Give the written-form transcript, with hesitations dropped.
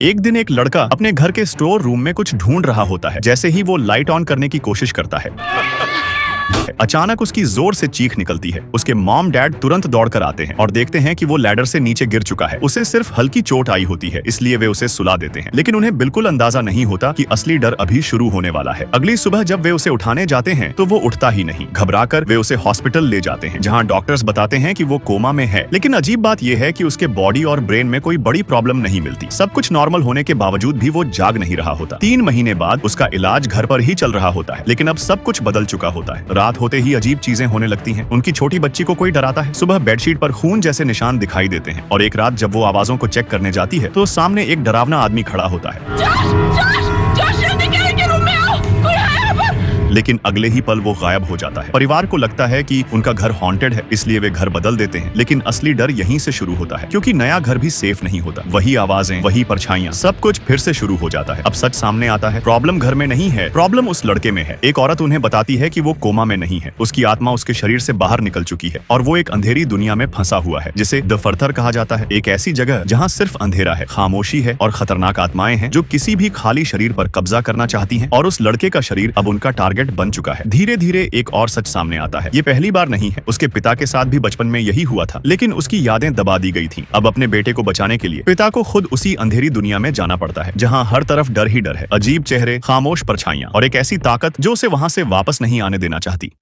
एक दिन एक लड़का अपने घर के स्टोर रूम में कुछ ढूंढ रहा होता है। जैसे ही वो लाइट ऑन करने की कोशिश करता है, अचानक उसकी जोर से चीख निकलती है। उसके मॉम डैड तुरंत दौड़कर आते हैं और देखते हैं कि वो लैडर से नीचे गिर चुका है। उसे सिर्फ हल्की चोट आई होती है, इसलिए वे उसे सुला देते हैं। लेकिन उन्हें बिल्कुल अंदाजा नहीं होता कि असली डर अभी शुरू होने वाला है। अगली सुबह जब वे उसे उठाने जाते हैं तो वो उठता ही नहीं। घबराकर वे उसे हॉस्पिटल ले जाते हैं, जहाँ डॉक्टर्स बताते हैं कि वो कोमा में है। लेकिन अजीब बात यह है कि उसके बॉडी और ब्रेन में कोई बड़ी प्रॉब्लम नहीं मिलती। सब कुछ नॉर्मल होने के बावजूद भी वो जाग नहीं रहा होता। 3 महीने बाद उसका इलाज घर पर ही चल रहा होता है, लेकिन अब सब कुछ बदल चुका होता है। रात होते ही अजीब चीजें होने लगती हैं। उनकी छोटी बच्ची को कोई डराता है। सुबह बेडशीट पर खून जैसे निशान दिखाई देते हैं और एक रात जब वो आवाजों को चेक करने जाती है तो सामने एक डरावना आदमी खड़ा होता है। लेकिन अगले ही पल वो गायब हो जाता है। परिवार को लगता है कि उनका घर हॉन्टेड है, इसलिए वे घर बदल देते हैं। लेकिन असली डर यहीं से शुरू होता है, क्योंकि नया घर भी सेफ नहीं होता। वही आवाजें, वही परछाइयां, सब कुछ फिर से शुरू हो जाता है। अब सच सामने आता है। प्रॉब्लम घर में नहीं है, प्रॉब्लम उस लड़के में है। एक औरत उन्हें बताती है कि वो कोमा में नहीं है। उसकी आत्मा उसके शरीर से बाहर निकल चुकी है और वो एक अंधेरी दुनिया में फंसा हुआ है, जिसे द फर्थर कहा जाता है। एक ऐसी जगह जहाँ सिर्फ अंधेरा है, खामोशी है और खतरनाक आत्माएं हैं जो किसी भी खाली शरीर पर कब्जा करना चाहती हैं। और उस लड़के का शरीर अब उनका टारगेट बन चुका है। धीरे धीरे एक और सच सामने आता है। ये पहली बार नहीं है, उसके पिता के साथ भी बचपन में यही हुआ था, लेकिन उसकी यादें दबा दी गई थीं। अब अपने बेटे को बचाने के लिए पिता को खुद उसी अंधेरी दुनिया में जाना पड़ता है, जहां हर तरफ डर ही डर है। अजीब चेहरे, खामोश परछाइयां और एक ऐसी ताकत जो उसे वहां से वापस नहीं आने देना चाहती।